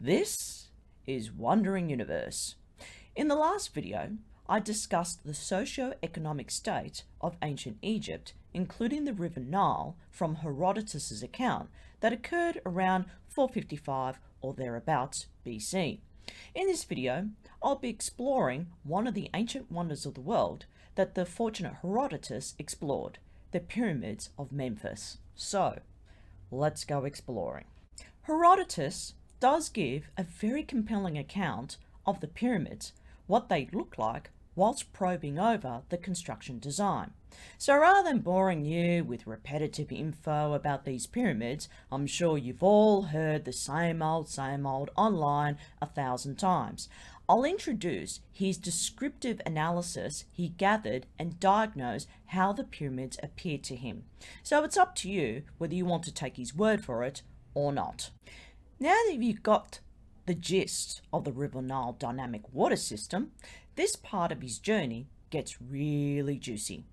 This is Wandering Universe. In the last video, I discussed the socio-economic state of ancient Egypt, including the River Nile from Herodotus' account that occurred around 455 or thereabouts BC. In this video, I'll be exploring one of the ancient wonders of the world that the fortunate Herodotus explored, the pyramids of Memphis. So, let's go exploring. Herodotus does give a very compelling account of the pyramids, what they look like, whilst probing over the construction design. So rather than boring you with repetitive info about these pyramids, I'm sure you've all heard the same old online 1,000 times. I'll introduce his descriptive analysis he gathered and diagnose how the pyramids appeared to him. So it's up to you whether you want to take his word for it or not. Now that you've got the gist of the River Nile dynamic water system, this part of his journey gets really juicy.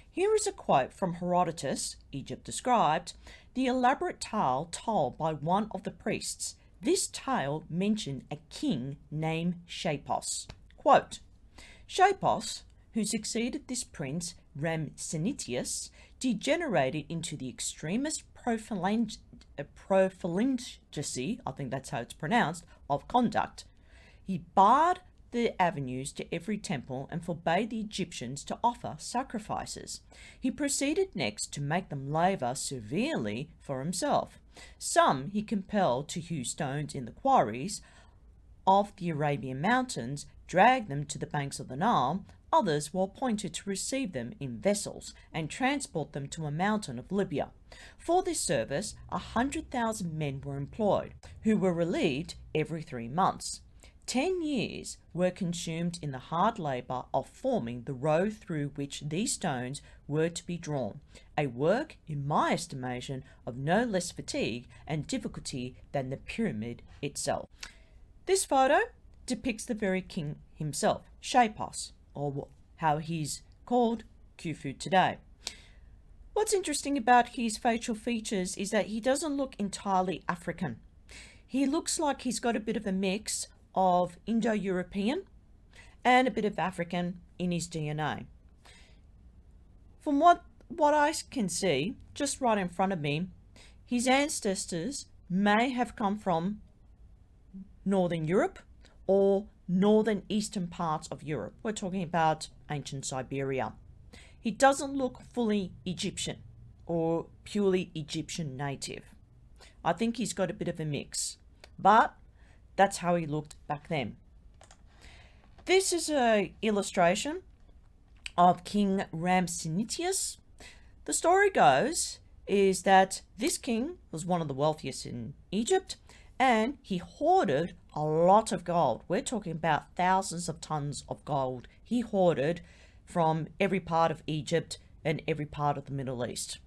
Here is a quote from Herodotus, Egypt described, the elaborate tale told by one of the priests. This tale mentioned a king named Shapos. Quote, Shapos, who succeeded this prince Ramsenitius, degenerated into the extremist profligacy, I think that's how it's pronounced, of conduct. He barred the avenues to every temple and forbade the Egyptians to offer sacrifices. He proceeded next to make them labour severely for himself. Some he compelled to hew stones in the quarries of the Arabian mountains, drag them to the banks of the Nile. Others were appointed to receive them in vessels and transport them to a mountain of Libya. For this service, 100,000 men were employed, who were relieved every 3 months. 10 years were consumed in the hard labour of forming the road through which these stones were to be drawn, a work, in my estimation, of no less fatigue and difficulty than the pyramid itself. This photo depicts the very king himself, Shapos, or how he's called Khufu today. What's interesting about his facial features is that he doesn't look entirely African. He looks like he's got a bit of a mix of Indo-European and a bit of African in his DNA. From what I can see, just right in front of me, his ancestors may have come from Northern Europe or northern eastern parts of Europe. We're talking about ancient Siberia. He doesn't look fully Egyptian or purely Egyptian native. I think he's got a bit of a mix, but that's how he looked back then. This is an illustration of King Ramsenitius. The story goes is that this king was one of the wealthiest in Egypt, and he hoarded a lot of gold. We're talking about thousands of tons of gold he hoarded from every part of Egypt and every part of the Middle East.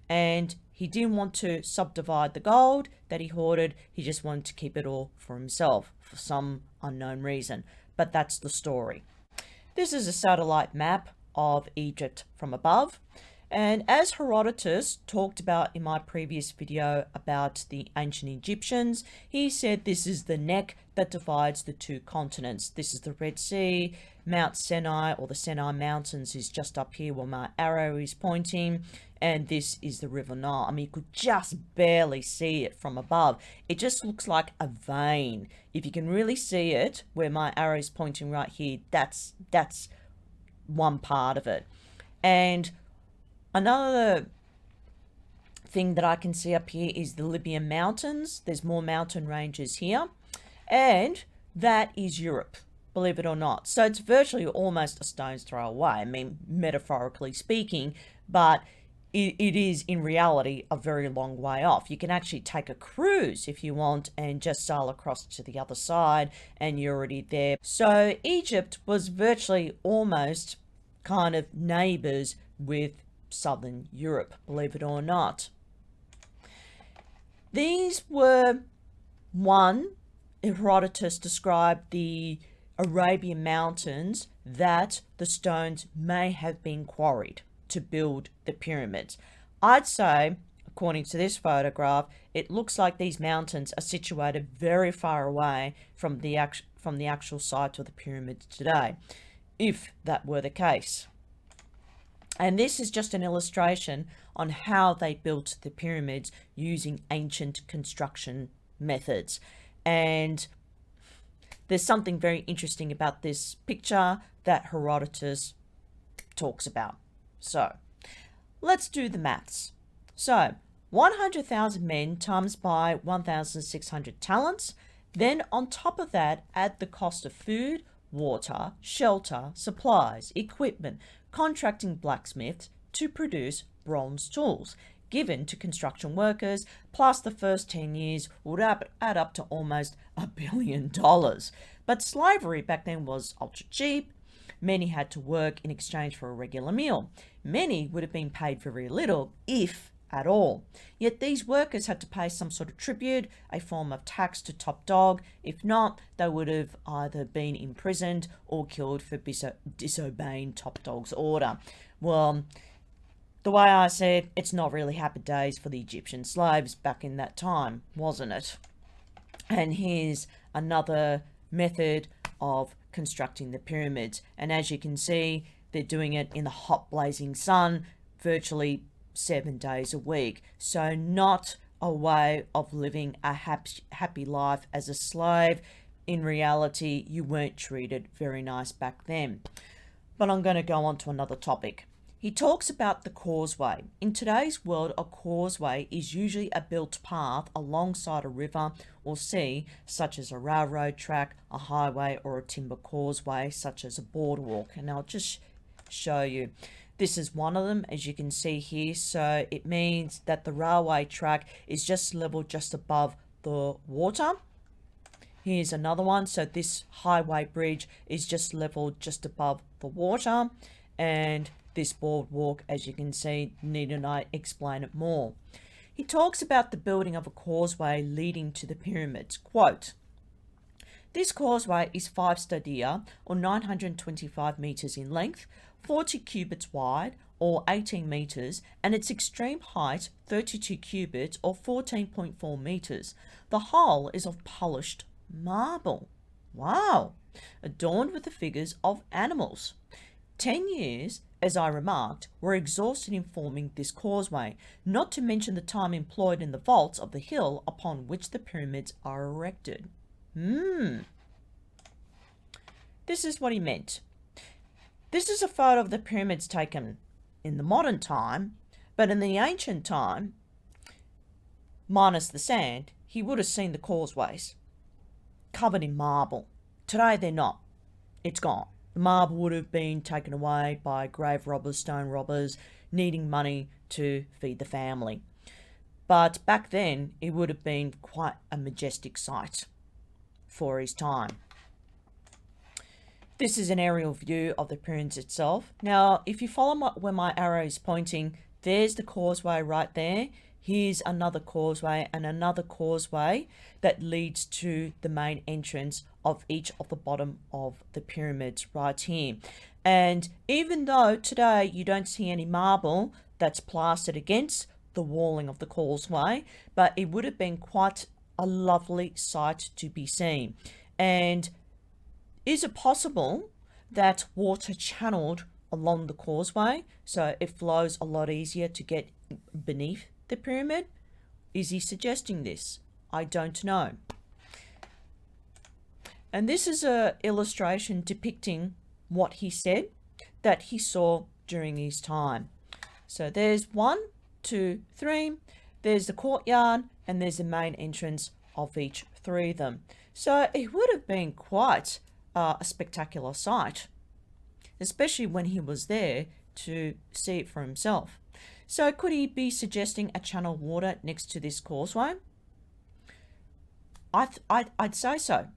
And he didn't want to subdivide the gold that he hoarded. He just wanted to keep it all for himself for some unknown reason. But that's the story. This is a satellite map of Egypt from above. And as Herodotus talked about in my previous video about the ancient Egyptians, he said this is the neck that divides the two continents. This is the Red Sea. Mount Sinai, or the Sinai Mountains, is just up here where my arrow is pointing. And this is the River Nile. I mean, you could just barely see it from above. It just looks like a vein. If you can really see it, where my arrow is pointing right here, that's one part of it. And another thing that I can see up here is the Libyan mountains. There's more mountain ranges here. And that is Europe, believe it or not. So it's virtually almost a stone's throw away. I mean, metaphorically speaking, but it is in reality a very long way off. You can actually take a cruise if you want and just sail across to the other side and you're already there. So Egypt was virtually almost kind of neighbours with southern Europe, believe it or not. These were one, Herodotus described the Arabian mountains that the stones may have been quarried to build the pyramids. I'd say according to this photograph, it looks like these mountains are situated very far away from the actual site of the pyramids today, if that were the case. And this is just an illustration on how they built the pyramids using ancient construction methods. And there's something very interesting about this picture that Herodotus talks about. So let's do the maths. So 100,000 men times by 1,600 talents. Then on top of that, add the cost of food, water, shelter, supplies, equipment, contracting blacksmiths to produce bronze tools given to construction workers, plus the first 10 years would add up to almost $1 billion. But slavery back then was ultra cheap. Many had to work in exchange for a regular meal. Many would have been paid very little, if at all. Yet these workers had to pay some sort of tribute, a form of tax to top dog. If not, they would have either been imprisoned or killed for disobeying top dog's order. Well, the way I said, it's not really happy days for the Egyptian slaves back in that time, wasn't it? And here's another method of constructing the pyramids. And as you can see, they're doing it in the hot blazing sun, virtually 7 days a week. So not a way of living a happy life as a slave. In reality, you weren't treated very nice back then. But I'm going to go on to another topic. He talks about the causeway. In today's world, a causeway is usually a built path alongside a river or sea, such as a railroad track, a highway, or a timber causeway, such as a boardwalk. And I'll just show you. This is one of them, as you can see here. So it means that the railway track is just level just above the water. Here's another one. So this highway bridge is just level just above the water. And this boardwalk, as you can see, needn't I explain it more? He talks about the building of a causeway leading to the pyramids. Quote, "This causeway is 5 stadia, or 925 meters in length, 40 cubits wide, or 18 meters, and its extreme height 32 cubits, or 14.4 meters. The whole is of polished marble." Wow! Adorned with the figures of animals. 10 years, as I remarked, were exhausted in forming this causeway, not to mention the time employed in the vaults of the hill upon which the pyramids are erected. This is what he meant. This is a photo of the pyramids taken in the modern time, but in the ancient time, minus the sand, he would have seen the causeways covered in marble. Today they're not. It's gone. The marble would have been taken away by grave robbers, stone robbers, needing money to feed the family. But back then, it would have been quite a majestic sight for his time. This is an aerial view of the pyramids itself. Now, if you follow where my arrow is pointing, there's the causeway right there. Here's another causeway and another causeway that leads to the main entrance of each of the bottom of the pyramids right here. And even though today you don't see any marble that's plastered against the walling of the causeway, but it would have been quite a lovely sight to be seen. And is it possible that water channeled along the causeway so it flows a lot easier to get beneath the pyramid? Is he suggesting this? I don't know. And this is an illustration depicting what he said that he saw during his time. So there's 1, 2, 3. There's the courtyard and there's the main entrance of each 3 of them. So it would have been quite a spectacular sight, especially when he was there to see it for himself. So could he be suggesting a channel of water next to this causeway? I'd say so.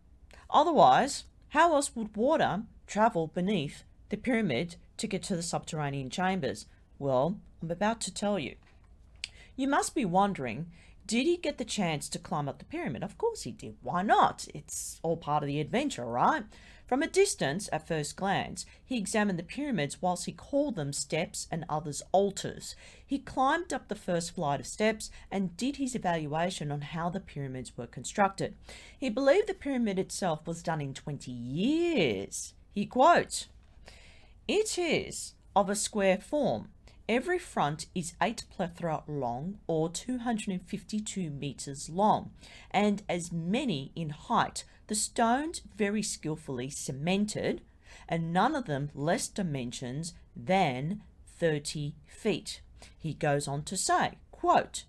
Otherwise, how else would water travel beneath the pyramid to get to the subterranean chambers? Well, I'm about to tell you. You must be wondering, did he get the chance to climb up the pyramid? Of course he did. Why not? It's all part of the adventure, right? From a distance, at first glance, he examined the pyramids whilst he called them steps and others altars. He climbed up the first flight of steps and did his evaluation on how the pyramids were constructed. He believed the pyramid itself was done in 20 years. He quotes, "It is of a square form. Every front is 8 plethra long, or 252 meters long, and as many in height. The stones very skillfully cemented, and none of them less dimensions than 30 feet. He goes on to say, quote,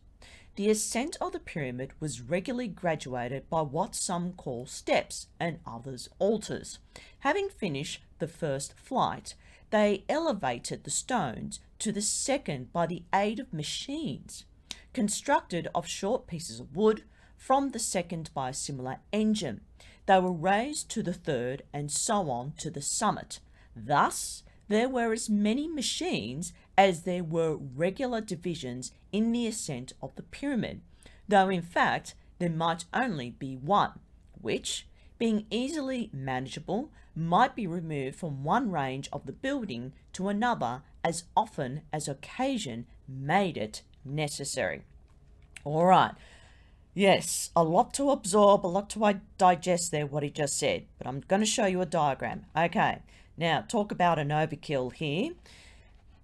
"The ascent of the pyramid was regularly graduated by what some call steps and others altars. Having finished the first flight, they elevated the stones to the second by the aid of machines, constructed of short pieces of wood, from the second by a similar engine. They were raised to the third, and so on to the summit. Thus, there were as many machines as there were regular divisions in the ascent of the pyramid, though in fact there might only be one, which, being easily manageable, might be removed from one range of the building to another as often as occasion made it necessary." All right. Yes, a lot to absorb, a lot to digest there, what he just said, but I'm going to show you a diagram. Okay, now talk about an overkill here.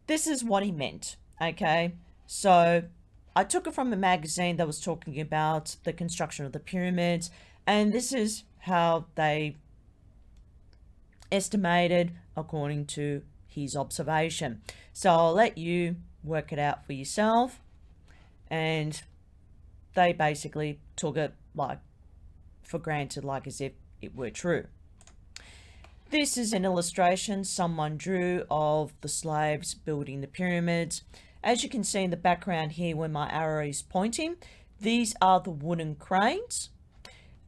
This is what he meant, okay? So I took it from a magazine that was talking about the construction of the pyramids, and this is how they estimated according to his observation. So I'll let you work it out for yourself, and they basically took it like for granted, like as if it were true. This is an illustration someone drew of the slaves building the pyramids. As you can see in the background here where my arrow is pointing, these are the wooden cranes.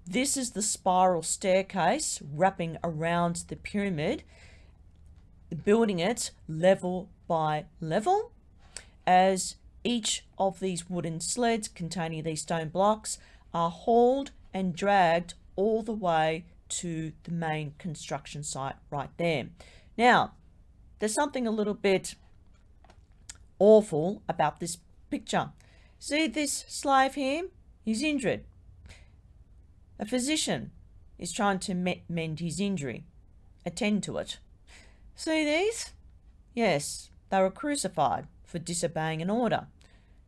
This is the spiral staircase wrapping around the pyramid, building it level by level, as each of these wooden sleds containing these stone blocks are hauled and dragged all the way to the main construction site right there. Now, there's something a little bit awful about this picture. See this slave here? He's injured. A physician is trying to mend his injury, attend to it. See these? Yes, they were crucified for disobeying an order.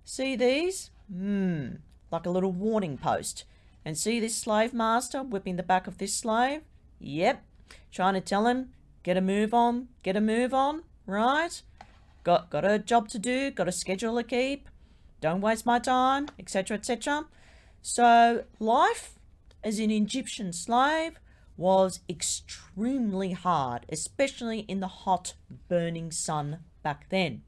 See these? Like a little warning post. And see this slave master whipping the back of this slave? Yep, trying to tell him, get a move on, right? Got a job to do, got a schedule to keep, don't waste my time, etc., etc. So life as an Egyptian slave was extremely hard, especially in the hot, burning sun back then.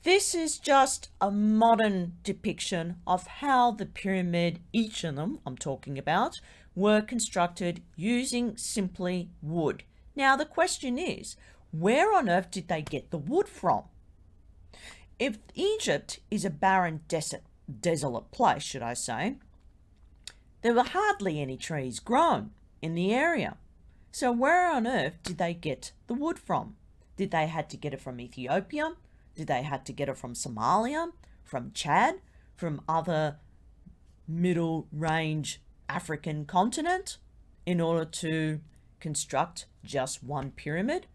This is just a modern depiction of how the pyramid, each of them I'm talking about, were constructed using simply wood. Now the question is, where on earth did they get the wood from? If Egypt is a barren, desolate place, should I say, there were hardly any trees grown in the area. So where on earth did they get the wood from? Did they had to get it from Ethiopia? Did they had to get it from Somalia, from Chad, from other middle range African continent in order to construct just one pyramid,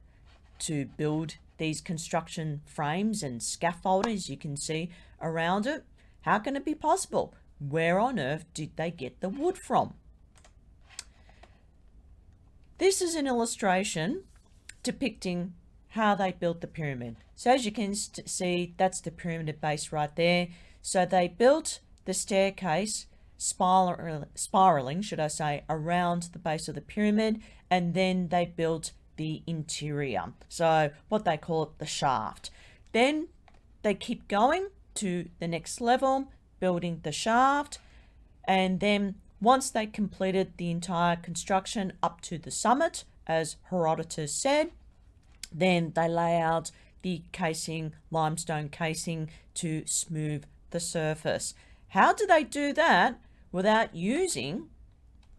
to build these construction frames and scaffolders you can see around it? How can it be possible? Where on earth did they get the wood from? This is an illustration depicting how they built the pyramid. So as you can see, that's the pyramid base right there. So they built the staircase spiraling, should I say, around the base of the pyramid, and then they built the interior. So what they call it, the shaft. Then they keep going to the next level, building the shaft, and then once they completed the entire construction up to the summit, as Herodotus said, then they lay out the casing, limestone casing, to smooth the surface. How do they do that without using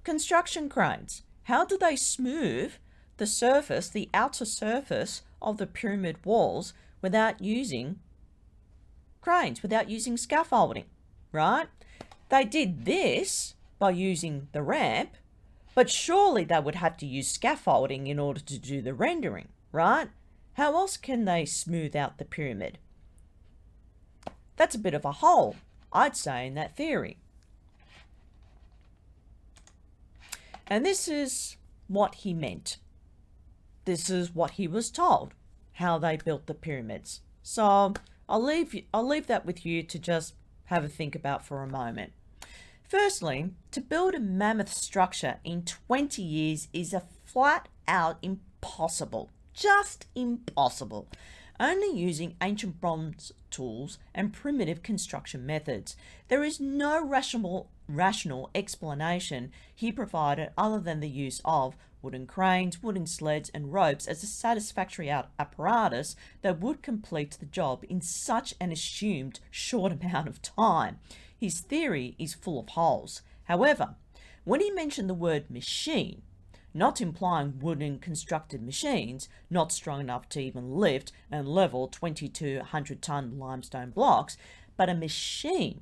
construction cranes? How do they smooth the surface, the outer surface of the pyramid walls without using cranes, without using scaffolding, right? They did this by using the ramp, but surely they would have to use scaffolding in order to do the rendering, right? How else can they smooth out the pyramid? That's a bit of a hole, I'd say, in that theory. And this is what he meant. This is what he was told, how they built the pyramids. So I'll leave that with you to just have a think about for a moment. Firstly, to build a mammoth structure in 20 years is a flat out impossible. Just impossible. Only using ancient bronze tools and primitive construction methods. There is no rational explanation he provided other than the use of wooden cranes, wooden sleds and ropes as a satisfactory apparatus that would complete the job in such an assumed short amount of time. His theory is full of holes. However, when he mentioned the word machine, not implying wooden constructed machines, not strong enough to even lift and level 20 to 100 ton limestone blocks, but a machine,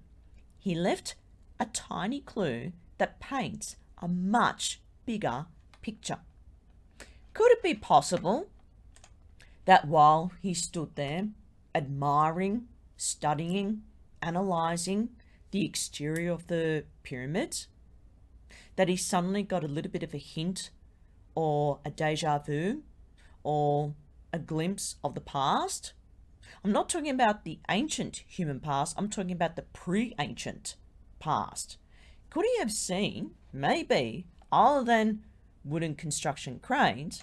he left a tiny clue that paints a much bigger picture. Could it be possible that while he stood there admiring, studying, analysing the exterior of the pyramids, that he suddenly got a little bit of a hint or a deja vu or a glimpse of the past? I'm not talking about the ancient human past, I'm talking about the pre-ancient past. Could he have seen, maybe, other than wooden construction cranes,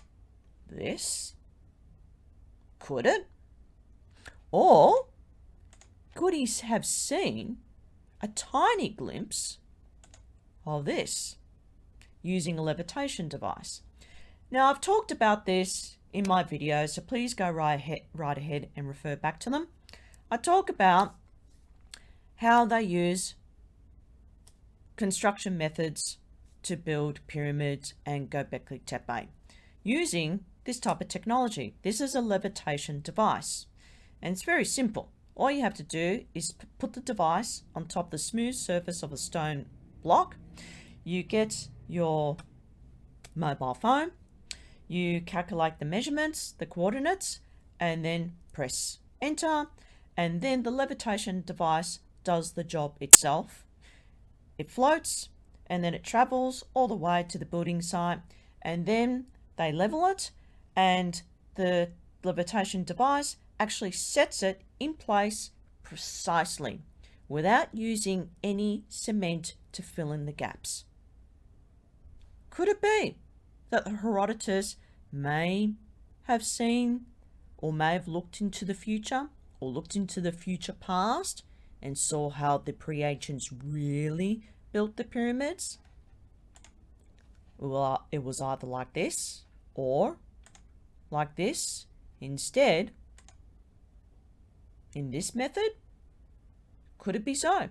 this? Could it? Or could he have seen a tiny glimpse of this using a levitation device? Now, I've talked about this in my videos, so please go right ahead and refer back to them. I talk about how they use construction methods to build pyramids and Göbekli Tepe using this type of technology. This is a levitation device, and it's very simple. All you have to do is put the device on top of the smooth surface of a stone block. You get your mobile phone, you calculate the measurements, the coordinates, and then press enter, and then the levitation device does the job itself. It floats, and then it travels all the way to the building site, and then they level it, and the levitation device actually sets it in place precisely without using any cement to fill in the gaps. Could it be that Herodotus may have seen or may have looked into the future or looked into the future past and saw how the pre-ancients really built the pyramids? Well, it was either like this or like this. Instead, in this method, could it be so?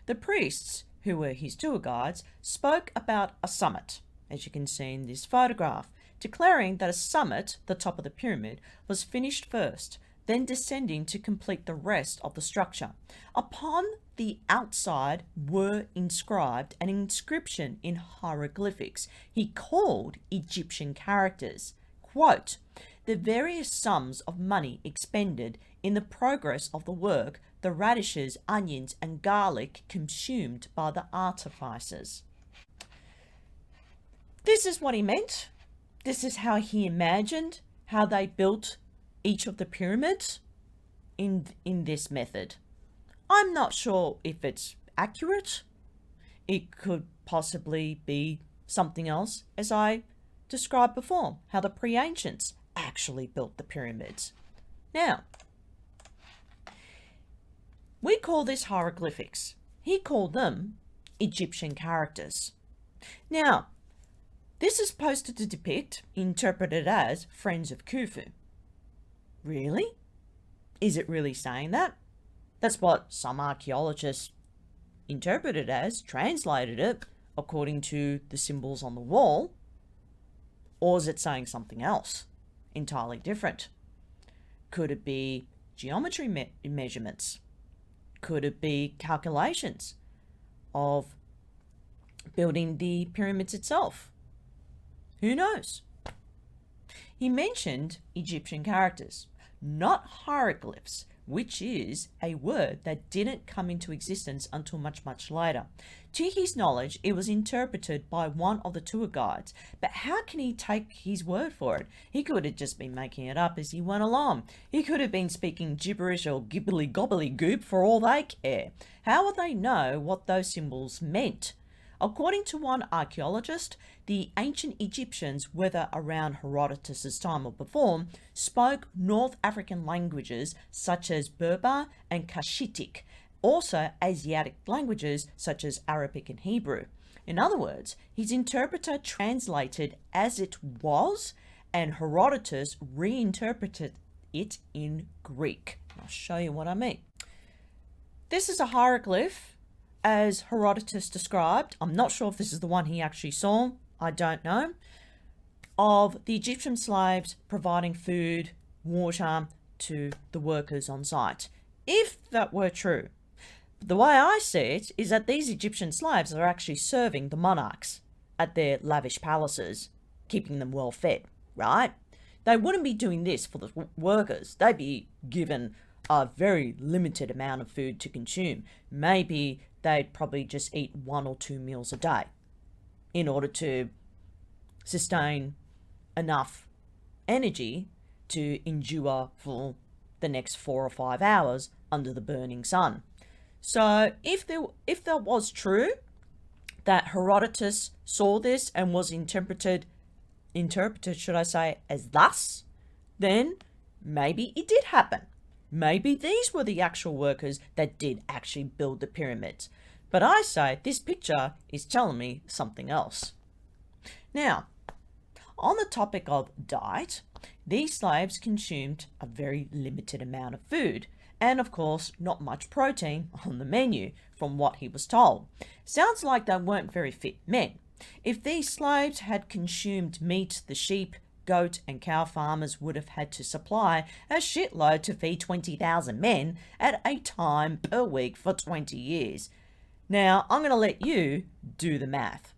The priests, who were his tour guides, spoke about a summit, as you can see in this photograph, declaring that a summit, the top of the pyramid, was finished first, then descending to complete the rest of the structure. Upon the outside were inscribed an inscription in hieroglyphics he called Egyptian characters. Quote, "The various sums of money expended in the progress of the work, the radishes, onions, and garlic consumed by the artificers." This is what he meant. This is how he imagined how they built each of the pyramids in this method. I'm not sure if it's accurate. It could possibly be something else, as I described before, how the pre-ancients actually built the pyramids. Now, we call this hieroglyphics. He called them Egyptian characters. Now, this is supposed to depict, interpreted as, friends of Khufu. Really? Is it really saying that? That's what some archaeologists interpreted as, translated it. according to the symbols on the wall? Or is it saying something else entirely different? Could it be geometry measurements? Could it be calculations of building the pyramids itself? Who knows? He mentioned Egyptian characters, not hieroglyphs, which is a word that didn't come into existence until much, much later. To his knowledge, it was interpreted by one of the tour guides, but how can he take his word for it? He could have just been making it up as he went along. He could have been speaking gibberish or gibbly gobbly goop for all they care. How would they know what those symbols meant? According to one archaeologist, the ancient Egyptians, whether around Herodotus' time or before, spoke North African languages such as Berber and Cushitic, also Asiatic languages such as Arabic and Hebrew. In other words, his interpreter translated as it was, and Herodotus reinterpreted it in Greek. I'll show you what I mean. This is a hieroglyph as Herodotus described. I'm not sure if this is the one he actually saw, I don't know, of the Egyptian slaves providing food, water to the workers on site. If that were true, the way I see it is that these Egyptian slaves are actually serving the monarchs at their lavish palaces, keeping them well fed, right? They wouldn't be doing this for the workers. They'd be given a very limited amount of food to consume. Maybe they'd probably just eat 1 or 2 meals a day in order to sustain enough energy to endure for the next 4 or 5 hours under the burning sun. So if that was true, that Herodotus saw this and was interpreted, should I say, as thus, then maybe it did happen. Maybe these were the actual workers that did actually build the pyramids. But I say this picture is telling me something else. Now, on the topic of diet, these slaves consumed a very limited amount of food, and of course not much protein on the menu from what he was told. Sounds like they weren't very fit men. If these slaves had consumed meat, the sheep, goat and cow farmers would have had to supply a shitload to feed 20,000 men at a time per week for 20 years. Now, I'm going to let you do the math.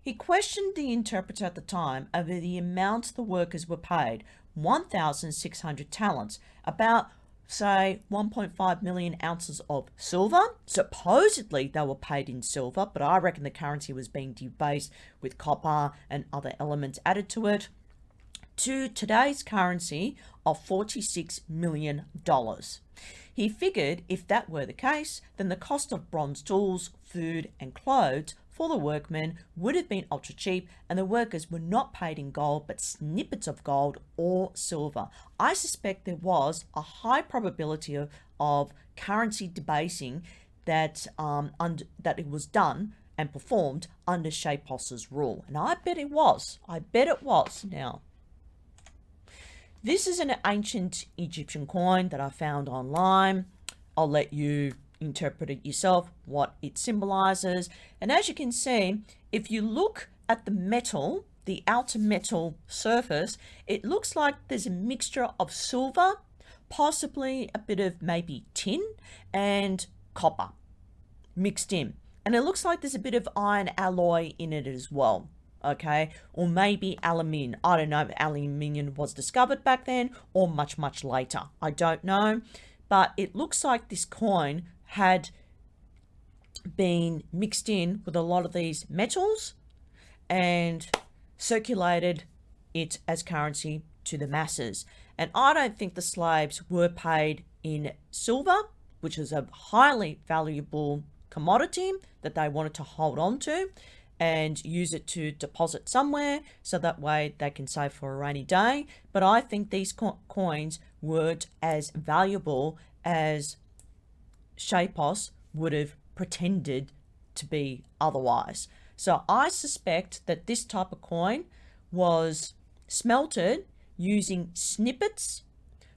He questioned the interpreter at the time over the amount the workers were paid, 1,600 talents, about, say, 1.5 million ounces of silver. Supposedly they were paid in silver, but I reckon the currency was being debased with copper and other elements added to it, to today's currency of $46 million. He figured if that were the case, then the cost of bronze tools, food and clothes for the workmen would have been ultra cheap, and the workers were not paid in gold but snippets of gold or silver. I suspect there was a high probability of currency debasing that it was done and performed under Shapos's rule. And I bet it was. Now, this is an ancient Egyptian coin that I found online. I'll let you interpret it yourself, what it symbolizes. And as you can see, if you look at the metal, the outer metal surface, it looks like there's a mixture of silver, possibly a bit of maybe tin and copper mixed in. And it looks like there's a bit of iron alloy in it as well. Okay, or maybe aluminium. I don't know if aluminium was discovered back then or much, much later. I don't know, but it looks like this coin had been mixed in with a lot of these metals and circulated it as currency to the masses. And I don't think the slaves were paid in silver, which is a highly valuable commodity that they wanted to hold on to and use it to deposit somewhere so that way they can save for a rainy day. But I think these coins weren't as valuable as Shapos would have pretended to be otherwise. So I suspect that this type of coin was smelted using snippets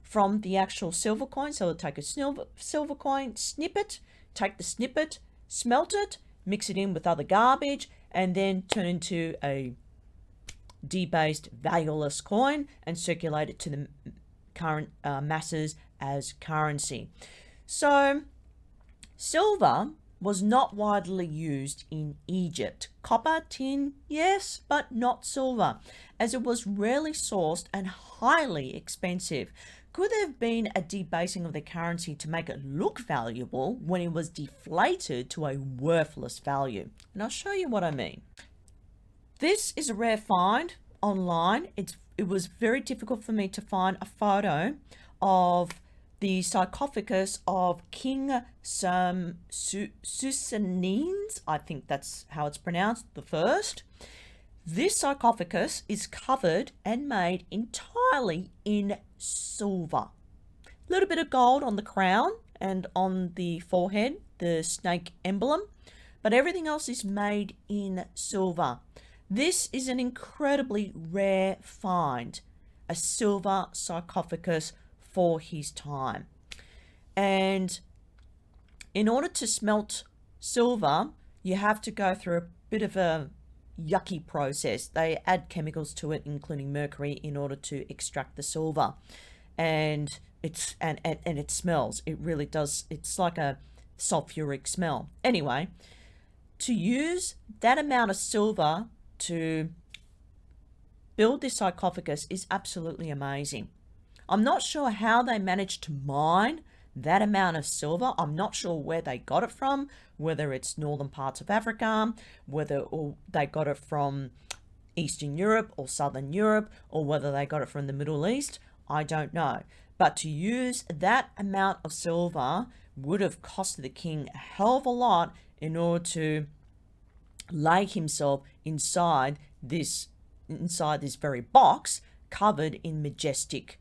from the actual silver coin. So they'll take a silver coin, snip it, take the snippet, smelt it, mix it in with other garbage, and then turn into a debased, valueless coin and circulate it to the current masses as currency. So silver was not widely used in Egypt. Copper, tin, yes, but not silver, as it was rarely sourced and highly expensive. Could there have been a debasing of the currency to make it look valuable when it was deflated to a worthless value? And I'll show you what I mean. This is a rare find online. It was very difficult for me to find a photo of the sarcophagus of King Susanes, I think that's how it's pronounced, the first. This sarcophagus is covered and made entirely in silver. A little bit of gold on the crown and on the forehead, the snake emblem, but everything else is made in silver. This is an incredibly rare find, a silver sarcophagus for his time. And in order to smelt silver, you have to go through a bit of a yucky process. They add chemicals to it, including mercury, in order to extract the silver. And it smells. It really does. It's like a sulfuric smell. Anyway, to use that amount of silver to build this sarcophagus is absolutely amazing. I'm not sure how they managed to mine that amount of silver. I'm not sure where they got it from, whether it's northern parts of Africa, whether they got it from Eastern Europe or Southern Europe, or whether they got it from the Middle East. I don't know. But to use that amount of silver would have cost the king a hell of a lot in order to lay himself inside this very box covered in majestic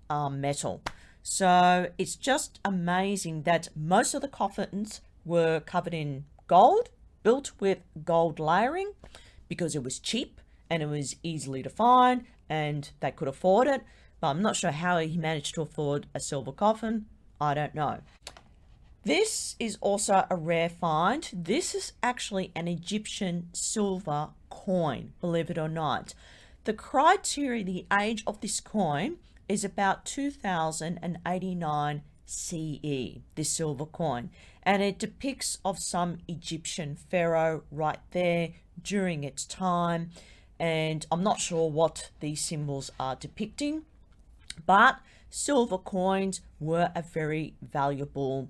metal. So it's just amazing that most of the coffins were covered in gold, built with gold layering, because it was cheap and it was easily to find and they could afford it. But I'm not sure how he managed to afford a silver coffin. I don't know. This is also a rare find. This is actually an Egyptian silver coin, believe it or not. The criteria, the age of this coin is about 2089 CE, this silver coin. And it depicts of some Egyptian pharaoh right there during its time. And I'm not sure what these symbols are depicting, but silver coins were a very valuable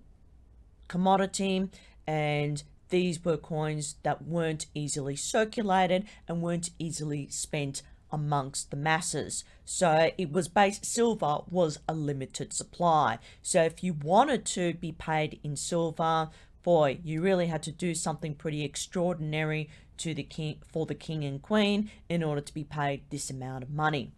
commodity, and these were coins that weren't easily circulated and weren't easily spent amongst the masses. So it was silver was a limited supply. So if you wanted to be paid in silver, boy, you really had to do something pretty extraordinary to the king, for the king and queen, in order to be paid this amount of money.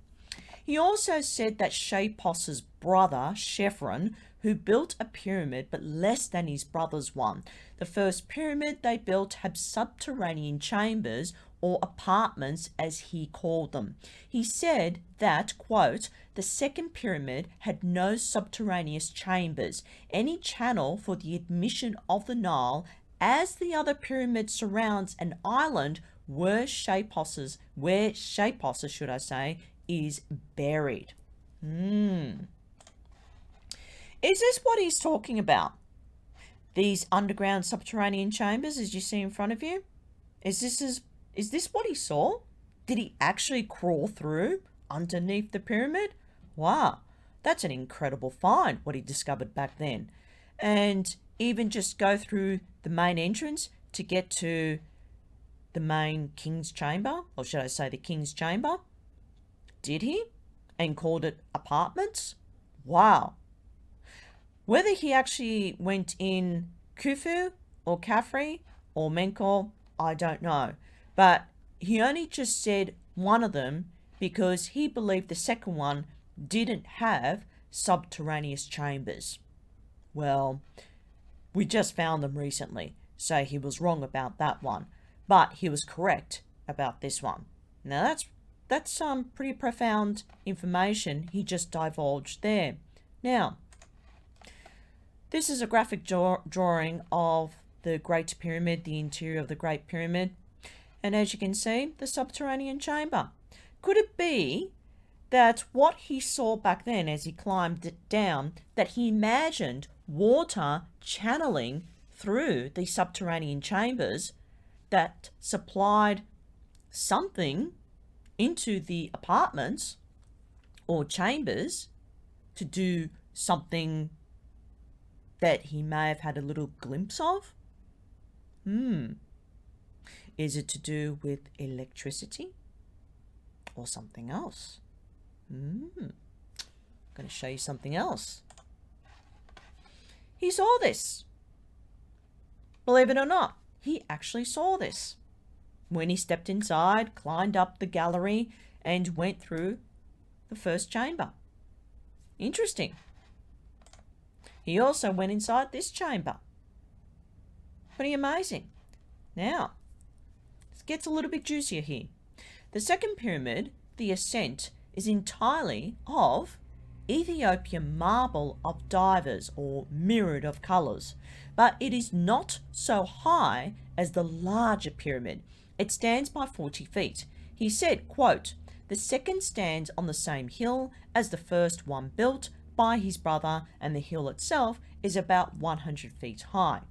He also said that Shapos's brother, Chephren, who built a pyramid but less than his brother's one. The first pyramid they built had subterranean chambers, or apartments as he called them. He said that, quote, the second pyramid had no subterraneous chambers, any channel for the admission of the Nile, as the other pyramid surrounds an island where Shapos's, should I say, is buried. Is this what he's talking about? These underground subterranean chambers, as you see in front of you? Is this what he saw? Did he actually crawl through underneath the pyramid? Wow, that's an incredible find, what he discovered back then. And even just go through the main entrance to get to the main king's chamber, or should I say the king's chamber? Did he? And called it apartments? Wow. Whether he actually went in Khufu or Khafre or Menkaure, I don't know. But he only just said one of them because he believed the second one didn't have subterraneous chambers. Well, we just found them recently, so he was wrong about that one. But he was correct about this one. Now that's some pretty profound information he just divulged there. Now, this is a graphic drawing of the Great Pyramid, the interior of the Great Pyramid. And as you can see, the subterranean chamber. Could it be that what he saw back then as he climbed it down, that he imagined water channeling through the subterranean chambers that supplied something into the apartments or chambers to do something that he may have had a little glimpse of? Is it to do with electricity or something else? I'm going to show you something else. He saw this. Believe it or not, he actually saw this when he stepped inside, climbed up the gallery, and went through the first chamber. Interesting. He also went inside this chamber. Pretty amazing. Now, it gets a little bit juicier here. The second pyramid, the ascent, is entirely of Ethiopian marble of divers or mirrored of colours, but it is not so high as the larger pyramid. It stands by 40 feet. He said, quote, "The second stands on the same hill as the first one built by his brother, and the hill itself is about 100 feet high.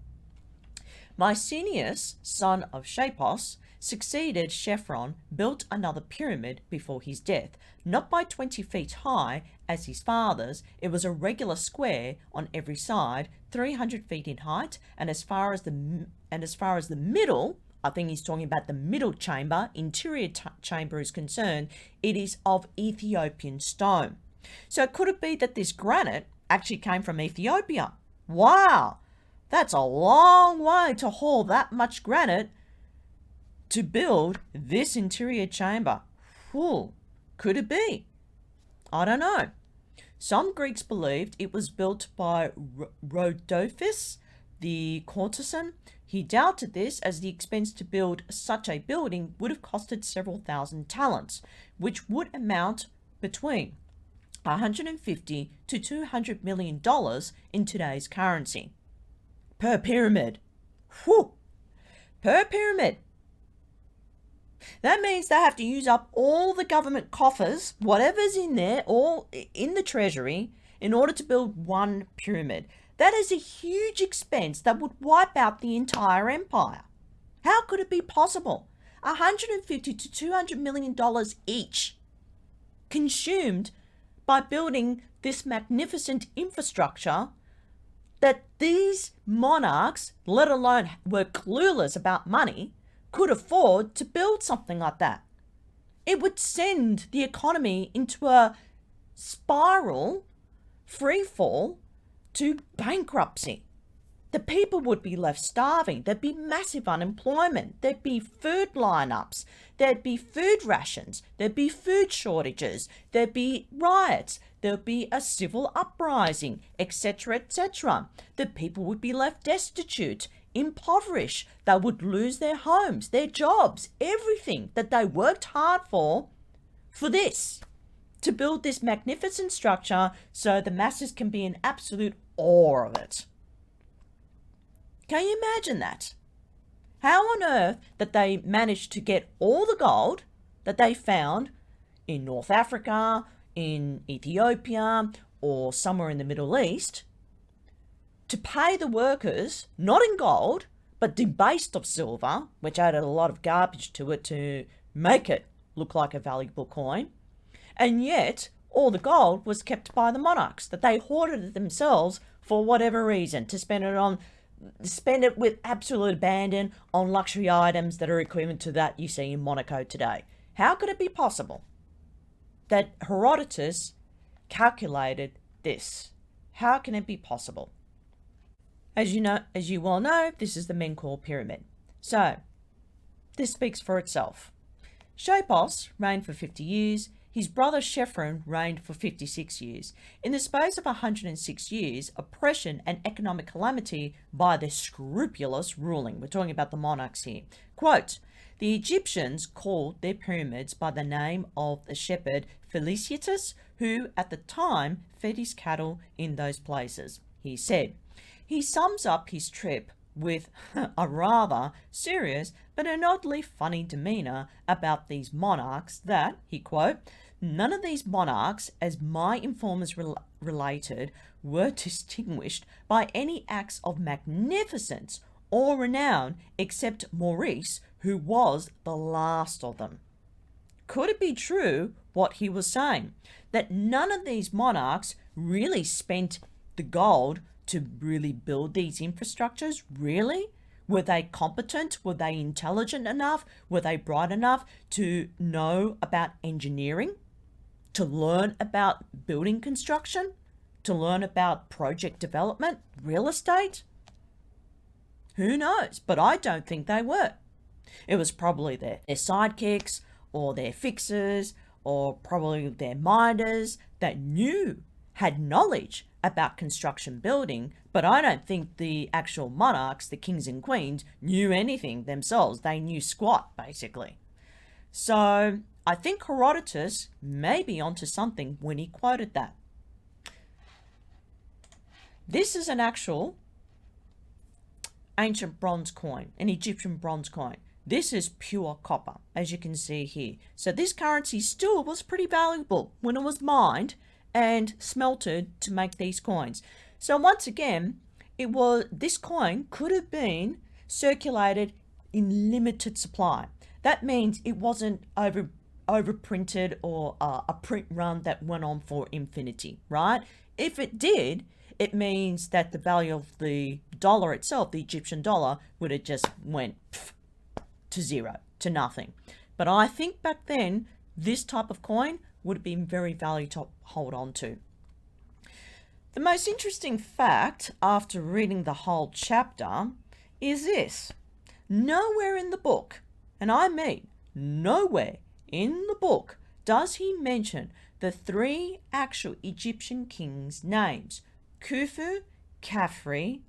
Mycenaeus, son of Shapos, succeeded Chephron, built another pyramid before his death, not by 20 feet high as his father's. It was a regular square on every side, 300 feet in height, and as far as the middle, I think he's talking about the middle chamber, interior chamber is concerned, it is of Ethiopian stone." So could it be that this granite actually came from Ethiopia? Wow, that's a long way to haul that much granite to build this interior chamber. Whew, could it be? I don't know. Some Greeks believed it was built by Herodotus, the courtesan. He doubted this, as the expense to build such a building would have costed several thousand talents, which would amount between $150 to $200 million in today's currency. Per pyramid. Whew. Per pyramid. That means they have to use up all the government coffers, whatever's in there, all in the treasury, in order to build one pyramid. That is a huge expense that would wipe out the entire empire. How could it be possible? $150 to $200 million each consumed by building this magnificent infrastructure that these monarchs, let alone were clueless about money, could afford to build something like that. It would send the economy into a spiral, free fall to bankruptcy. The people would be left starving. There'd be massive unemployment. There'd be food lineups. There'd be food rations. There'd be food shortages. There'd be riots. There'd be a civil uprising, etc., etc. The people would be left destitute, impoverished. They would lose their homes, their jobs, everything that they worked hard for this, to build this magnificent structure so the masses can be in absolute awe of it. Can you imagine that? How on earth that they managed to get all the gold that they found in North Africa, in Ethiopia, or somewhere in the Middle East, to pay the workers, not in gold, but debased of silver, which added a lot of garbage to it to make it look like a valuable coin, and yet all the gold was kept by the monarchs, that they hoarded it themselves for whatever reason, to spend it with absolute abandon on luxury items that are equivalent to that you see in Monaco today. How could it be possible that Herodotus calculated this? How can it be possible? As you well know, this is the Menkaure pyramid. So, this speaks for itself. Shapos reigned for 50 years. His brother Chephron reigned for 56 years. In the space of 106 years, oppression and economic calamity by their scrupulous ruling. We're talking about the monarchs here. Quote, "The Egyptians called their pyramids by the name of the shepherd Herodotus, who at the time fed his cattle in those places." He said. He sums up his trip with a rather serious but an oddly funny demeanour about these monarchs that, he quote, "None of these monarchs, as my informers related, were distinguished by any acts of magnificence or renown except Maurice, who was the last of them." Could it be true what he was saying, that none of these monarchs really spent the gold to really build these infrastructures? Really? Were they competent? Were they intelligent enough? Were they bright enough to know about engineering? To learn about building construction? To learn about project development? Real estate? Who knows? But I don't think they were. It was probably their sidekicks or their fixers or probably their minders that had knowledge about construction building, but I don't think the actual monarchs, the kings and queens, knew anything themselves. They knew squat, basically. So I think Herodotus may be onto something when he quoted that. This is an actual ancient bronze coin, an Egyptian bronze coin. This is pure copper, as you can see here. So this currency still was pretty valuable when it was mined and smelted to make these coins. So once again, this coin could have been circulated in limited supply. That means it wasn't overprinted or a print run that went on for infinity, right? If it did, it means that the value of the dollar itself, the Egyptian dollar, would have just went to zero, to nothing. But I think back then, this type of coin would have been very valuable to hold on to. The most interesting fact, after reading the whole chapter, is this. Nowhere in the book, and I mean nowhere in the book, does he mention the three actual Egyptian kings' names: Khufu, Khafre,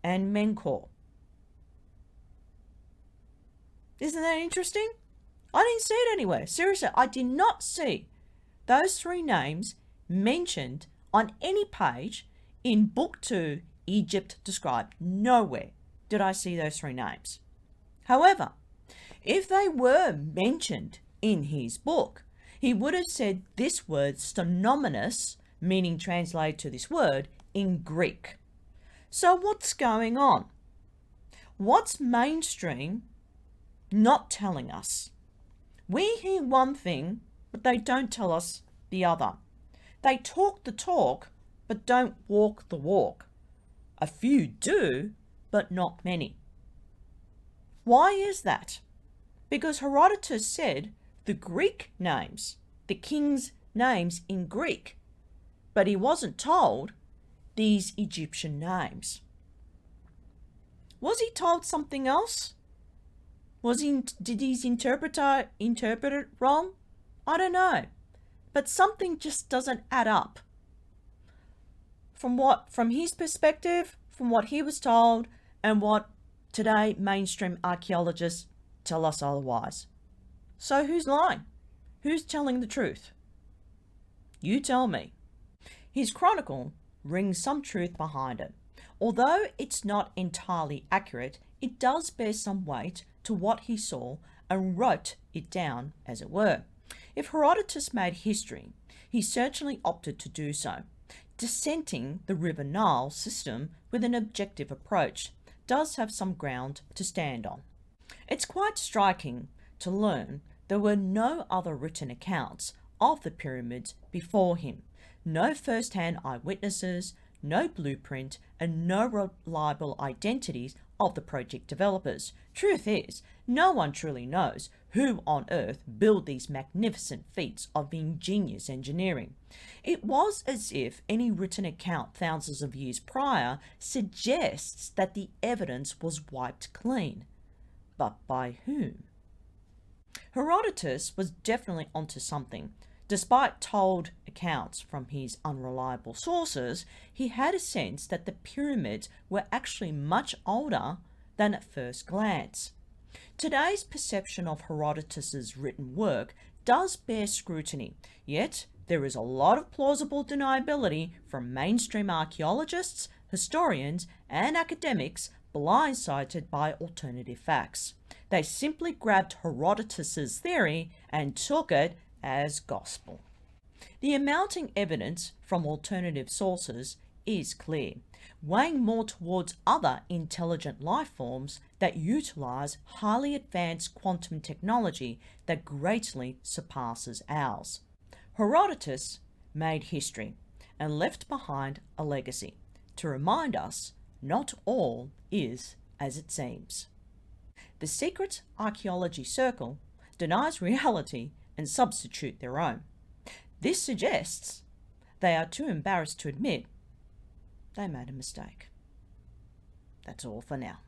and Menkaure. Isn't that interesting? I didn't see it anywhere. Seriously, I did not see those three names mentioned on any page in Book 2, Egypt Described. Nowhere did I see those three names. However, if they were mentioned in his book, he would have said this word synonymous, meaning translated to this word, in Greek. So what's going on? What's mainstream not telling us? We hear one thing, but they don't tell us the other. They talk the talk, but don't walk the walk. A few do, but not many. Why is that? Because Herodotus said the Greek names, the king's names in Greek, but he wasn't told these Egyptian names. Was he told something else? Did his interpreter interpret it wrong? I don't know. But something just doesn't add up. From his perspective, from what he was told, and what today mainstream archaeologists tell us otherwise. So who's lying? Who's telling the truth? You tell me. His chronicle rings some truth behind it. Although it's not entirely accurate, it does bear some weight to what he saw and wrote it down, as it were. If Herodotus made history, he certainly opted to do so. Dissenting the River Nile system with an objective approach does have some ground to stand on. It's quite striking to learn there were no other written accounts of the pyramids before him, no first-hand eyewitnesses, no blueprint, and no reliable identities of the project developers. Truth is, no one truly knows who on earth built these magnificent feats of ingenious engineering. It was as if any written account thousands of years prior suggests that the evidence was wiped clean. But by whom? Herodotus was definitely onto something. Despite told accounts from his unreliable sources, he had a sense that the pyramids were actually much older than at first glance. Today's perception of Herodotus's written work does bear scrutiny, yet there is a lot of plausible deniability from mainstream archaeologists, historians, and academics blindsided by alternative facts. They simply grabbed Herodotus's theory and took it as gospel. The amounting evidence from alternative sources is clear, weighing more towards other intelligent life forms that utilize highly advanced quantum technology that greatly surpasses ours. Herodotus made history and left behind a legacy to remind us not all is as it seems. The secret archaeology circle denies reality and substitute their own. This suggests they are too embarrassed to admit they made a mistake. That's all for now.